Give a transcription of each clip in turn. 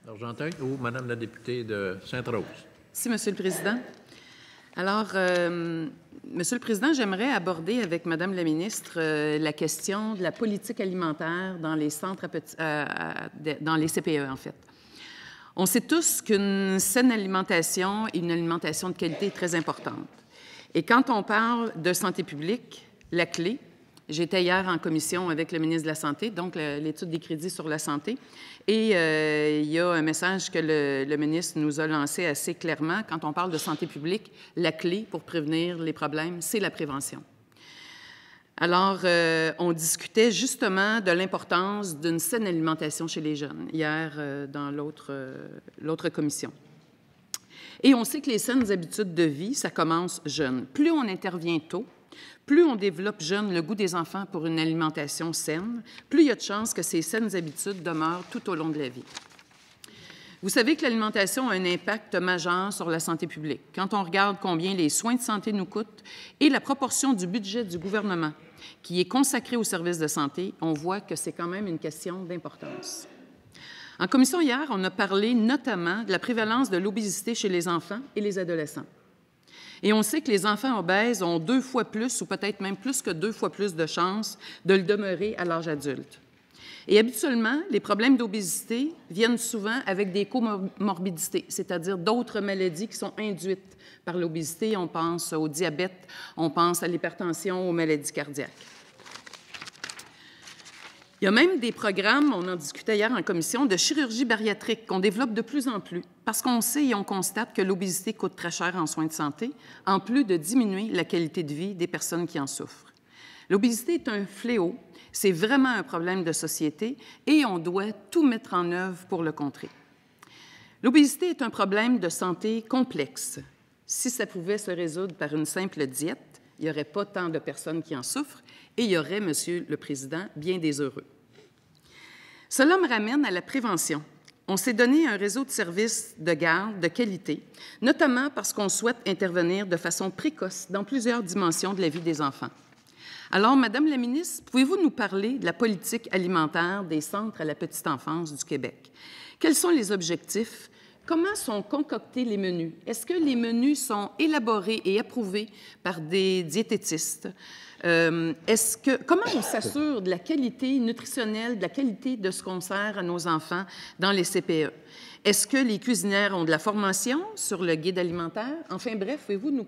Argenteuil ou Madame la députée de Sainte-Rose. Merci, Monsieur le Président. Alors, Monsieur le Président, j'aimerais aborder avec Madame la ministre la question de la politique alimentaire dans les centres dans les CPE, en fait. On sait tous qu'une saine alimentation et une alimentation de qualité est très importante. Et quand on parle de santé publique, la clé, j'étais hier en commission avec le ministre de la Santé, donc l'étude des crédits sur la santé, et il y a un message que le ministre nous a lancé assez clairement. Quand on parle de santé publique, la clé pour prévenir les problèmes, c'est la prévention. Alors, on discutait justement de l'importance d'une saine alimentation chez les jeunes, hier dans l'autre commission. Et on sait que les saines habitudes de vie, ça commence jeune. Plus on intervient tôt, plus on développe jeune le goût des enfants pour une alimentation saine, plus il y a de chances que ces saines habitudes demeurent tout au long de la vie. Vous savez que l'alimentation a un impact majeur sur la santé publique. Quand on regarde combien les soins de santé nous coûtent et la proportion du budget du gouvernement qui est consacré aux services de santé, on voit que c'est quand même une question d'importance. En commission hier, on a parlé notamment de la prévalence de l'obésité chez les enfants et les adolescents. Et on sait que les enfants obèses ont 2 fois plus, ou peut-être même plus que 2 fois plus de chances de le demeurer à l'âge adulte. Et habituellement, les problèmes d'obésité viennent souvent avec des comorbidités, c'est-à-dire d'autres maladies qui sont induites par l'obésité. On pense au diabète, on pense à l'hypertension, aux maladies cardiaques. Il y a même des programmes, on en discutait hier en commission, de chirurgie bariatrique qu'on développe de plus en plus parce qu'on sait et on constate que l'obésité coûte très cher en soins de santé, en plus de diminuer la qualité de vie des personnes qui en souffrent. L'obésité est un fléau, c'est vraiment un problème de société et on doit tout mettre en œuvre pour le contrer. L'obésité est un problème de santé complexe. Si ça pouvait se résoudre par une simple diète, il n'y aurait pas tant de personnes qui en souffrent et il y aurait, Monsieur le Président, bien des heureux. Cela me ramène à la prévention. On s'est donné un réseau de services de garde de qualité, notamment parce qu'on souhaite intervenir de façon précoce dans plusieurs dimensions de la vie des enfants. Alors, Madame la ministre, pouvez-vous nous parler de la politique alimentaire des centres à la petite enfance du Québec? Quels sont les objectifs? Comment sont concoctés les menus? Est-ce que les menus sont élaborés et approuvés par des diététistes? Comment on s'assure de la qualité nutritionnelle, de la qualité de ce qu'on sert à nos enfants dans les CPE? Est-ce que les cuisinières ont de la formation sur le guide alimentaire? Enfin bref, pouvez-vous nous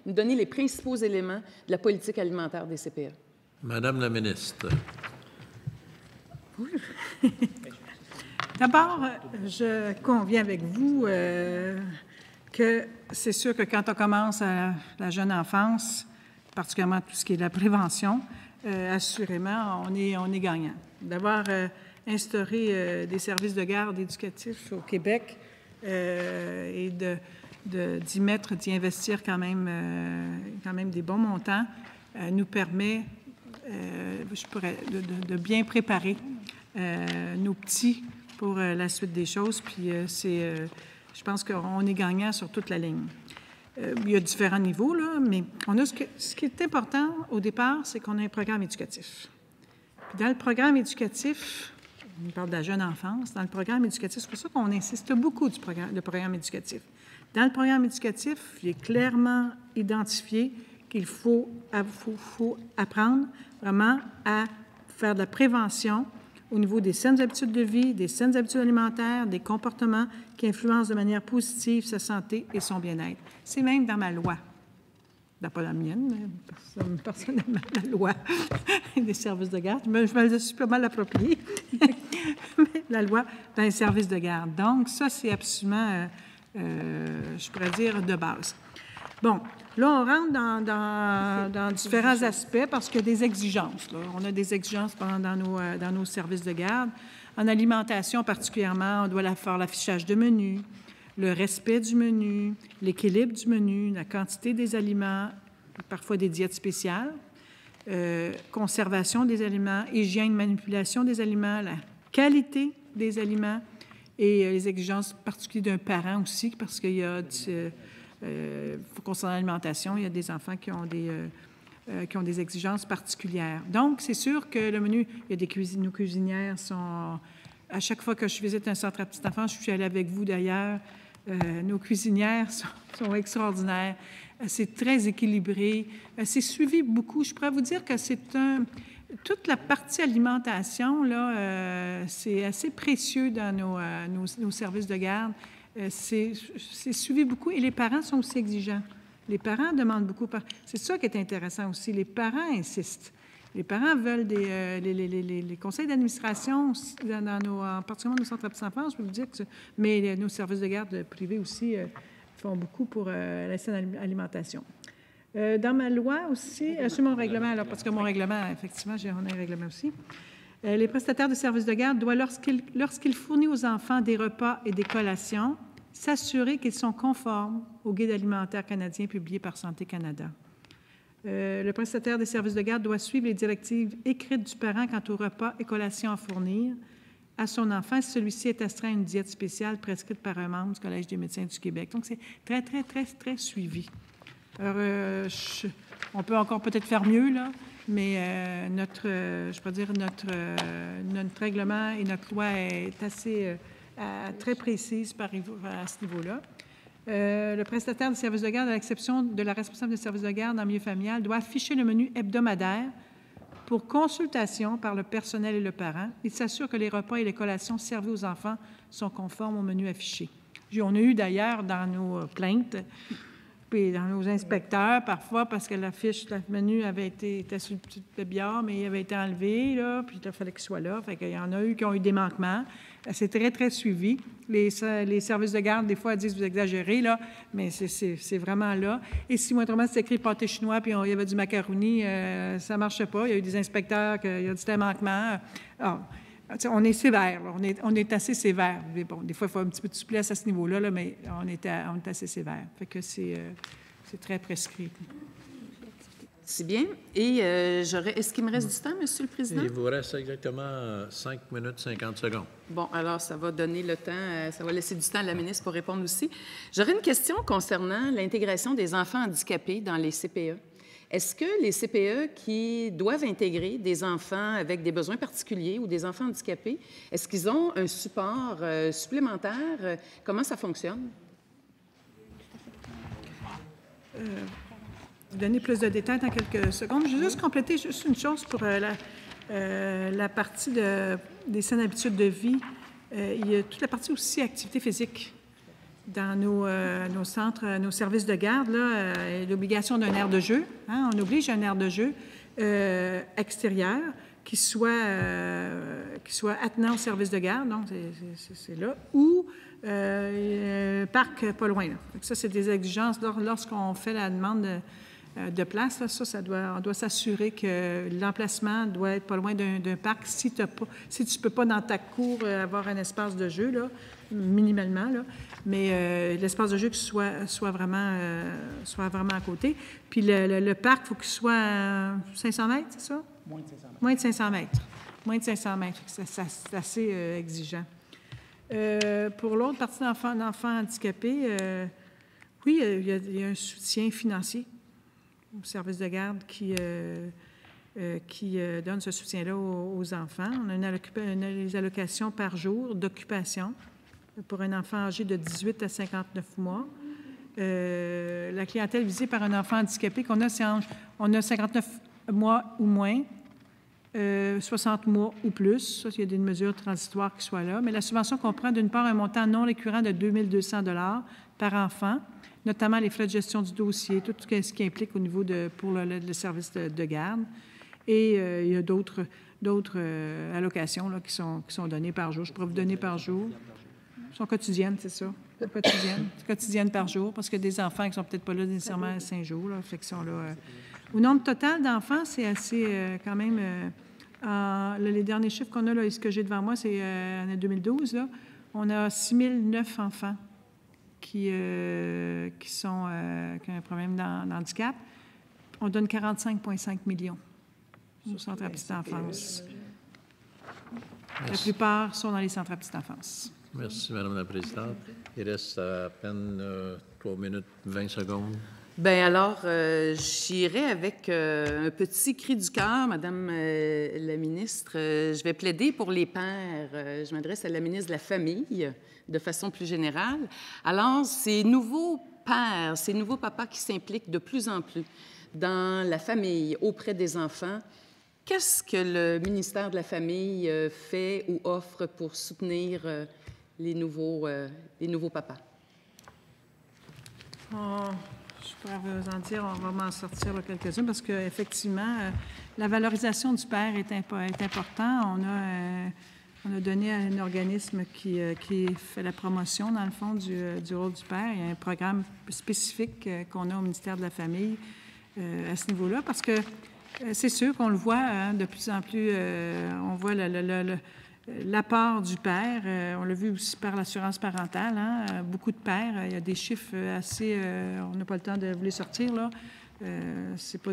donner les principaux éléments de la politique alimentaire des CPE? Madame la ministre. Oui. D'abord, je conviens avec vous que c'est sûr que quand on commence à la jeune enfance, particulièrement tout ce qui est la prévention, assurément, on est gagnant. D'avoir instauré des services de garde éducatifs au Québec et d'y investir quand même des bons montants nous permet, de bien préparer nos petits pour la suite des choses. Puis je pense qu'on est gagnant sur toute la ligne. Il y a différents niveaux, là, mais on a ce qui est important au départ, c'est qu'on a un programme éducatif. Puis dans le programme éducatif, on parle de la jeune enfance, dans le programme éducatif, c'est pour ça qu'on insiste beaucoup du programme éducatif. Dans le programme éducatif, il est clairement identifié qu'il faut apprendre vraiment à faire de la prévention au niveau des saines habitudes de vie, des saines habitudes alimentaires, des comportements qui influencent de manière positive sa santé et son bien-être. C'est même dans ma loi. Pas la mienne, mais personnellement, la loi des services de garde. Je me suis pas mal appropriée. La loi dans les services de garde. Donc, ça, c'est absolument, je pourrais dire, de base. Bon, là, on rentre dans différents aspects parce qu'il y a des exigences. Là. On a des exigences dans nos services de garde. En alimentation particulièrement, on doit faire l'affichage de menu, le respect du menu, l'équilibre du menu, la quantité des aliments, parfois des diètes spéciales, conservation des aliments, hygiène, manipulation des aliments, la qualité des aliments et les exigences particulières d'un parent aussi, parce qu'il y a concernant l'alimentation, il y a des enfants qui ont des exigences particulières. Donc, c'est sûr que le menu, il y a nos cuisinières sont À chaque fois que je visite un centre à petite enfance, je suis allée avec vous d'ailleurs. Nos cuisinières sont extraordinaires. C'est très équilibré. C'est suivi beaucoup. Je pourrais vous dire que toute la partie alimentation, là, c'est assez précieux dans nos services de garde. C'est suivi beaucoup et les parents sont aussi exigeants. Les parents demandent beaucoup. C'est ça qui est intéressant aussi. Les parents insistent. Les parents veulent les conseils d'administration, en particulièrement nos centres à petite enfance, je peux vous dire que mais nos services de garde privés aussi font beaucoup pour la saine alimentation. Dans ma loi aussi, sur mon règlement, alors, parce que mon règlement, effectivement, on a un règlement aussi, les prestataires de services de garde doivent, lorsqu'ils fournissent aux enfants des repas et des collations, s'assurer qu'ils sont conformes au guide alimentaire canadien publié par Santé Canada. Le prestataire des services de garde doit suivre les directives écrites du parent quant aux repas et collations à fournir à son enfant si celui-ci est astreint à une diète spéciale prescrite par un membre du Collège des médecins du Québec. Donc, c'est très, très, très, très suivi. Alors, on peut encore peut-être faire mieux, là, mais notre règlement et notre loi est assez très précise à ce niveau-là. Le prestataire de services de garde, à l'exception de la responsable de services de garde en milieu familial, doit afficher le menu hebdomadaire pour consultation par le personnel et le parent. Il s'assure que les repas et les collations servis aux enfants sont conformes au menu affiché. On a eu d'ailleurs dans nos plaintes, puis dans nos inspecteurs, parfois, parce que le menu était sur le petit billard, mais il avait été enlevé, là, puis il fallait qu'il soit là. Fait qu'il y en a eu qui ont eu des manquements. C'est très, très suivi. Les services de garde, des fois, disent vous exagérez, là, mais c'est vraiment là. Et si, moindrement, c'est écrit pâté chinois, puis il y avait du macaroni, ça ne marchait pas. Il y a eu des inspecteurs qui ont dit c'était un manquement. Alors, on est sévère, là. On est assez sévère. Mais bon, des fois, il faut un petit peu de souplesse à ce niveau-là, là, mais on est assez sévère. Fait que c'est très prescrit. C'est bien. Et est-ce qu'il me reste du temps, Monsieur le Président? Il vous reste exactement 5 minutes 50 secondes. Bon, alors ça va donner le temps, ça va laisser du temps à la ministre pour répondre aussi. J'aurais une question concernant l'intégration des enfants handicapés dans les CPE. Est-ce que les CPE qui doivent intégrer des enfants avec des besoins particuliers ou des enfants handicapés, est-ce qu'ils ont un support supplémentaire? Comment ça fonctionne? Donner plus de détails dans quelques secondes. Je vais juste compléter une chose pour la partie des saines habitudes de vie. Il y a toute la partie aussi activité physique dans nos centres, nos services de garde. L'obligation d'un aire de jeu. Hein, on oblige un aire de jeu extérieur qui soit attenant au service de garde, donc c'est là, ou parc pas loin. Là. Ça, c'est des exigences lorsqu'on fait la demande de place. Là, on doit s'assurer que l'emplacement doit être pas loin d'un parc. Si tu ne peux pas dans ta cour avoir un espace de jeu, là, minimalement, là, mais l'espace de jeu qui soit vraiment à côté. Puis le parc, il faut qu'il soit à 500 mètres, c'est ça? Moins de 500 mètres. Moins de 500 mètres. C'est assez exigeant. Pour l'autre partie d'enfants handicapés, oui, il y a un soutien financier au service de garde qui donne ce soutien-là aux enfants. On a des allocations par jour d'occupation pour un enfant âgé de 18 à 59 mois. La clientèle visée par un enfant handicapé qu'on a, on a 59 mois ou moins, 60 mois ou plus. Ça, il y a des mesures transitoires qui soient là. Mais la subvention comprend d'une part un montant non récurrent de 2 200 $ par enfant, notamment les frais de gestion du dossier, tout ce qui implique au niveau pour le service de garde. Et il y a d'autres allocations là, qui sont données par jour. Je pourrais vous donner par jour. Elles sont quotidiennes, c'est ça. Quotidiennes par jour, parce que des enfants qui ne sont peut-être pas là nécessairement à 5 jours, là, fait qu'ils sont là. Au nombre total d'enfants, c'est assez quand même... les derniers chiffres qu'on a, là, ce que j'ai devant moi, c'est en 2012. Là, on a 6 009 enfants qui ont un problème d'handicap. On donne 45,5 millions aux centres à petite enfance. Merci. La plupart sont dans les centres à petite enfance. Merci, Madame la Présidente. Il reste à peine 3 minutes 20 secondes. Bien, alors, j'irai avec un petit cri du cœur, Madame la ministre. Je vais plaider pour les pères. Je m'adresse à la ministre de la Famille de façon plus générale. Alors, ces nouveaux pères, ces nouveaux papas qui s'impliquent de plus en plus dans la famille, auprès des enfants, qu'est-ce que le ministère de la Famille fait ou offre pour soutenir les nouveaux papas? Je pourrais vous en dire, on va m'en sortir là, quelques-uns, parce qu'effectivement, la valorisation du père est importante. On a donné à un organisme qui fait la promotion, dans le fond, du rôle du père. Il y a un programme spécifique qu'on a au ministère de la Famille à ce niveau-là, parce que c'est sûr qu'on le voit hein, de plus en plus, on voit l'apport du père. On l'a vu aussi par l'assurance parentale. Hein, beaucoup de pères, il y a des chiffres assez... on n'a pas le temps de vous les sortir, là. C'est pas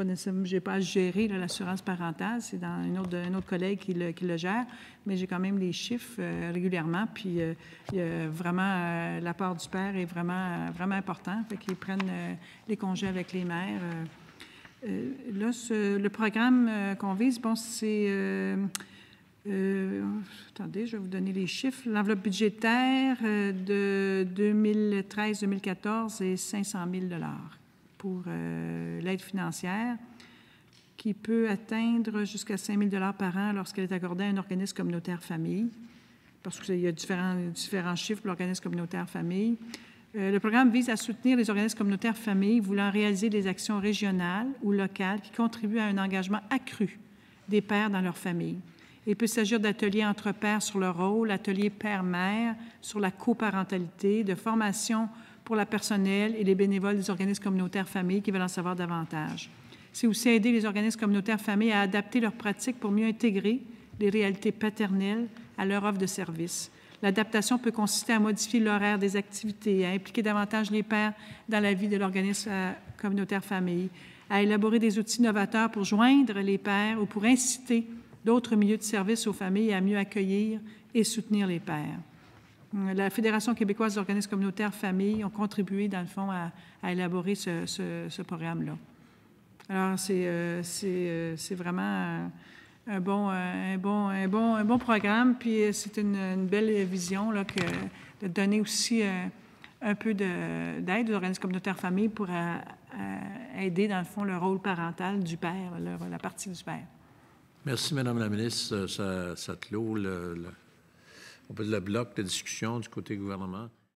nécessairement... J'ai pas à gérer l'assurance parentale. C'est dans un autre collègue qui le gère. Mais j'ai quand même les chiffres régulièrement. Puis il y a vraiment... l'apport du père est vraiment important. Fait qu'ils prennent les congés avec les mères. Là, le programme qu'on vise, bon, c'est... attendez, je vais vous donner les chiffres. L'enveloppe budgétaire de 2013-2014 est 500 000 $ pour l'aide financière, qui peut atteindre jusqu'à 5 000 $ par an lorsqu'elle est accordée à un organisme communautaire famille, parce qu'il y a différents chiffres pour l'organisme communautaire famille. Le programme vise à soutenir les organismes communautaires famille voulant réaliser des actions régionales ou locales qui contribuent à un engagement accru des pères dans leur famille. Il peut s'agir d'ateliers entre pères sur le rôle, ateliers père-mère sur la coparentalité, de formation pour le personnel et les bénévoles des organismes communautaires familles qui veulent en savoir davantage. C'est aussi aider les organismes communautaires familles à adapter leurs pratiques pour mieux intégrer les réalités paternelles à leur offre de services. L'adaptation peut consister à modifier l'horaire des activités, à impliquer davantage les pères dans la vie de l'organisme communautaire famille, à élaborer des outils novateurs pour joindre les pères ou pour inciter d'autres milieux de service aux familles à mieux accueillir et soutenir les pères. La Fédération québécoise des organismes communautaires familles ont contribué, dans le fond, à élaborer ce programme-là. Alors, c'est vraiment un bon programme, puis c'est une belle vision là, de donner aussi un peu d'aide aux organismes communautaires familles pour aider, dans le fond, le rôle parental du père, la partie du père. Merci, Madame la ministre. Ça clôt le bloc de discussion du côté gouvernement.